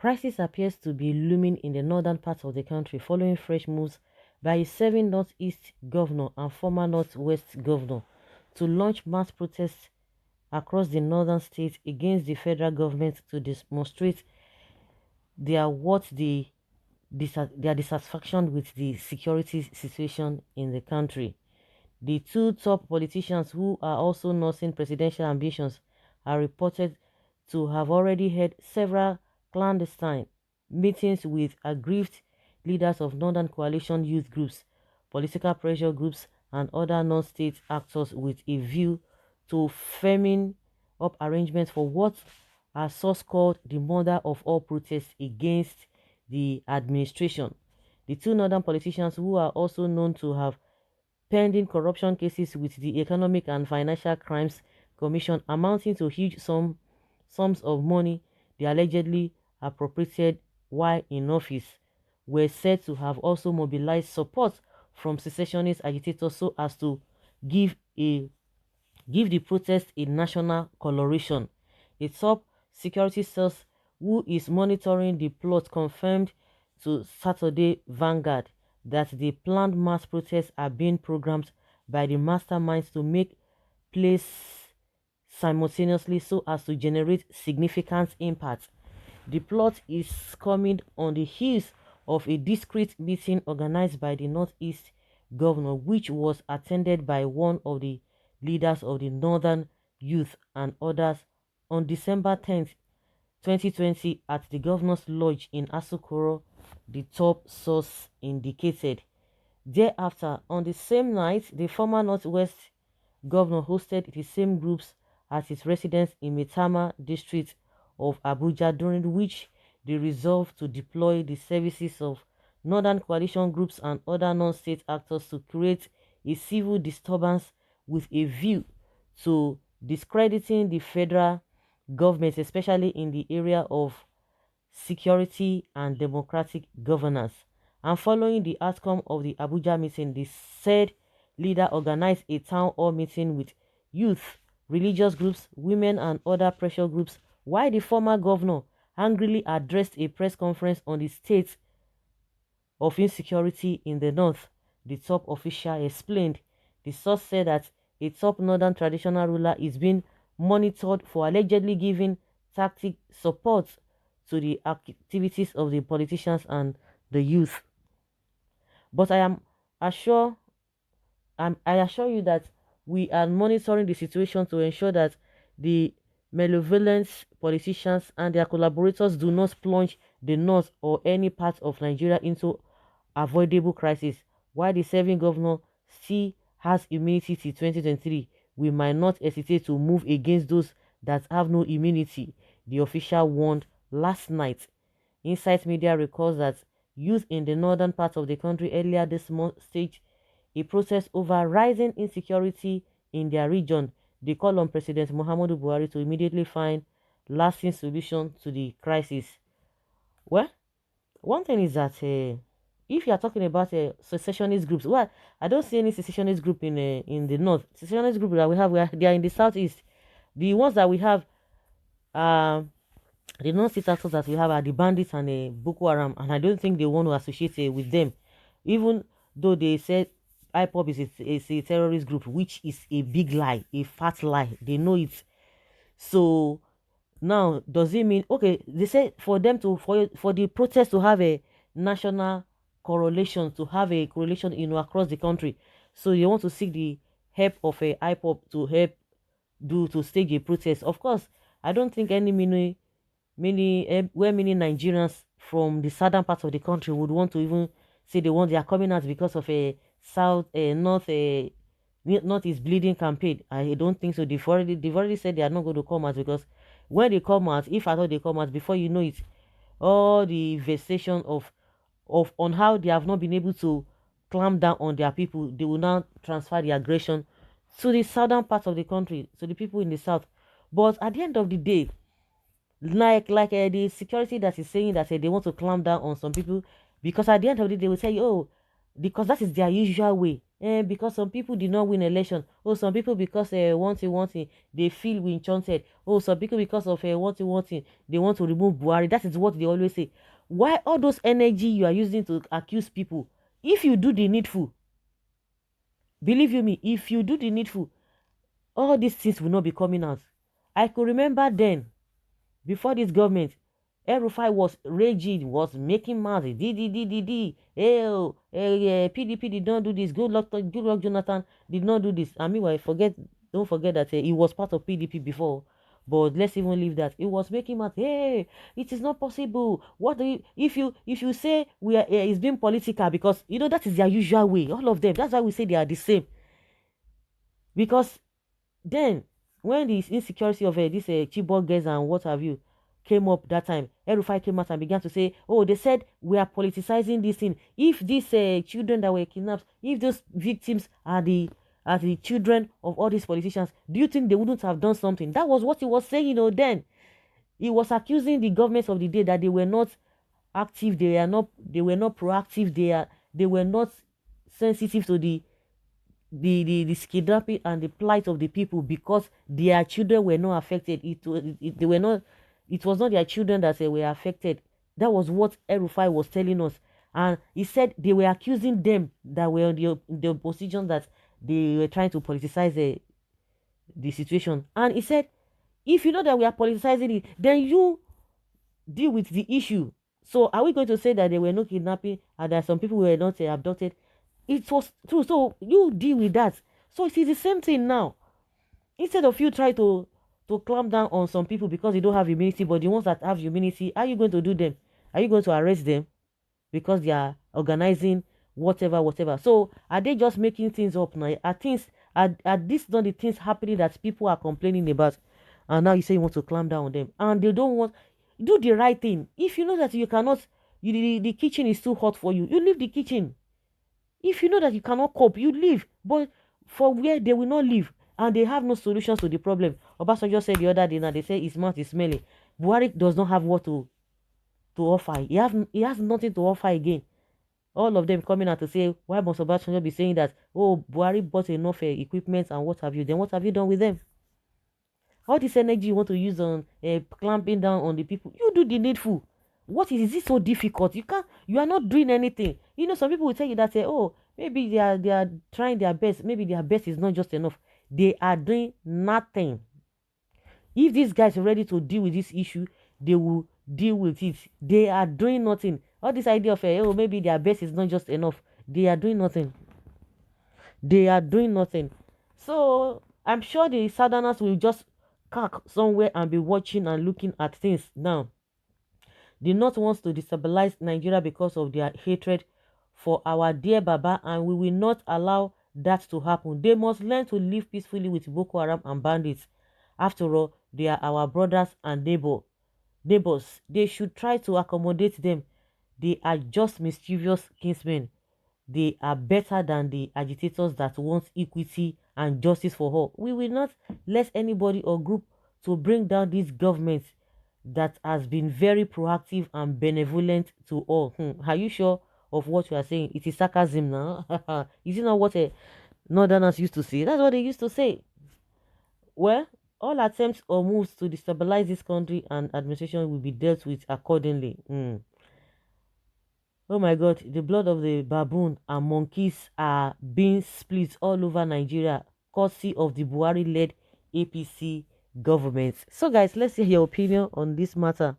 crisis appears to be looming in the northern part of the country following fresh moves by a serving northeast governor and former northwest governor to launch mass protests across the northern states against the federal government to demonstrate their dissatisfaction with the security situation in the country. The two top politicians who are also nursing presidential ambitions are reported to have already held several clandestine meetings with aggrieved leaders of Northern Coalition youth groups, political pressure groups, and other non-state actors with a view to firming up arrangements for what are source called the mother of all protests against the administration. The two northern politicians, who are also known to have pending corruption cases with the Economic and Financial Crimes Commission amounting to huge sums of money they allegedly appropriated while in office, were said to have also mobilized support from secessionist agitators so as to give a give the protest a national coloration. A top security source who is monitoring the plot confirmed to Saturday Vanguard that the planned mass protests are being programmed by the masterminds to make place simultaneously so as to generate significant impact. The plot is coming on the heels of a discreet meeting organized by the Northeast governor, which was attended by one of the leaders of the Northern Youth and others on December 10th, 2020 at the governor's lodge in Asokoro, the top source indicated. Thereafter, on the same night, the former Northwest governor hosted the same groups at his residence in Metama district of Abuja, during which they resolved to deploy the services of Northern Coalition groups and other non-state actors to create a civil disturbance with a view to discrediting the federal government, especially in the area of security and democratic governance. And following the outcome of the Abuja meeting, the said leader organized a town hall meeting with youth, religious groups, women, and other pressure groups, while the former governor angrily addressed a press conference on the state of insecurity in the north. The top official explained. The source said that a top northern traditional ruler is being monitored for allegedly giving tactic support to the activities of the politicians and the youth. But I assure you that we are monitoring the situation to ensure that the malevolent politicians and their collaborators do not plunge the north or any part of Nigeria into avoidable crisis. While the serving governor still has immunity till 2023, we might not hesitate to move against those that have no immunity, the official warned last night. Insight Media recalls that youth in the northern part of the country earlier this month staged a protest over rising insecurity in their region. They call on President Muhammadu Buhari to immediately find lasting solution to the crisis. Well, one thing is that if you are talking about secessionist groups, well, I don't see any secessionist group in the north. Secessionist group that we have, they are in the southeast. The ones that we have, the non-state actors that we have are the bandits and Boko Haram, and I don't think they want to associate with them, even though they said Ipob is a terrorist group, which is a big lie, a fat lie. They know it. So now, does it mean, okay, they say for them to for the protest to have a national correlation, to have a correlation, across the country. So you want to seek the help of a Ipob to help to stage a protest. Of course, I don't think many Nigerians from the southern part of the country would want to even say they are coming out because of a north is bleeding campaign. I don't think so. They've already said they are not going to come out, because when they come out, if at all they come out, before you know it, all the vexation of on how they have not been able to clamp down on their people, they will now transfer the aggression to the southern part of the country, to the people in the south. But at the end of the day, like the security that is saying that they want to clamp down on some people, because at the end of the day they will say, oh, because that is their usual way. because some people did not win election. Oh, some people because wanting, they feel we enchanted. Oh, some people because of wanting, they want to remove Buhari. That is what they always say. Why all those energy you are using to accuse people? If you do the needful, believe you me, if you do the needful, all these things will not be coming out. I could remember then, before this government, El-Rufai was raging, was making mouths. PDP did not do this. Good luck, Jonathan did not do this. I mean, don't forget that he was part of PDP before. But let's even leave that. It was making mouths. Hey, it is not possible. What do you, if you say we are, it's being political, because you know that is their usual way. All of them. That's why we say they are the same. Because then, when the insecurity of these Chibok girls and what have you came up that time, El-Rufai came out and began to say, oh, they said we are politicizing this thing. If these children that were kidnapped, if those victims are the children of all these politicians, do you think they wouldn't have done something? That was what he was saying, then. He was accusing the governments of the day that they were not active, they were not proactive, they were not sensitive to the kidnapping and the plight of the people, because their children were not affected. They were not. It was not their children that were affected. That was what El-Rufai was telling us, and he said they were accusing them that were in the opposition, that they were trying to politicize the situation. And he said, if you know that we are politicizing it, then you deal with the issue. So are we going to say that there were no kidnapping and that some people were not abducted? It was true. So you deal with that. So it is the same thing now. Instead of you try to clamp down on some people because they don't have immunity, but the ones that have immunity, how are you going to do them? Are you going to arrest them because they are organizing whatever? So are they just making things up now? Are this not the things happening that people are complaining about? And now you say you want to clamp down on them, and they don't want, do the right thing. If you know that you cannot, the kitchen is too hot for you, you leave the kitchen. If you know that you cannot cope, you leave. But for where they will not leave and they have no solutions to the problem. Obasanjo said the other day, now they say his mouth is smelly. Buhari does not have what to offer. He has nothing to offer again. All of them coming out to say, why must Obasanjo be saying that, oh, Buhari bought enough equipment and what have you? Then what have you done with them? All this energy you want to use on clamping down on the people, you do the needful. What is it so difficult? You are not doing anything. Some people will tell you that, say, oh, maybe they are trying their best. Maybe their best is not just enough. They are doing nothing. If these guys are ready to deal with this issue, they will deal with it. They are doing nothing. All this idea of, oh, maybe their best is not just enough. They are doing nothing. They are doing nothing. So I'm sure the Southerners will just cack somewhere and be watching and looking at things now. The North wants to destabilize Nigeria because of their hatred for our dear Baba, and we will not allow that to happen. They must learn to live peacefully with Boko Haram and bandits. After all, they are our brothers and neighbors. They should try to accommodate them. They are just mischievous kinsmen. They are better than the agitators that want equity and justice for all. We will not let anybody or group to bring down this government that has been very proactive and benevolent to all. Are you sure of what you are saying? It is sarcasm now. Is it not what Northerners used to say? That's what they used to say. Well, all attempts or moves to destabilize this country and administration will be dealt with accordingly. Oh my God, the blood of the baboon and monkeys are being split all over Nigeria, courtesy of the Buhari-led APC government. So guys, let's hear your opinion on this matter.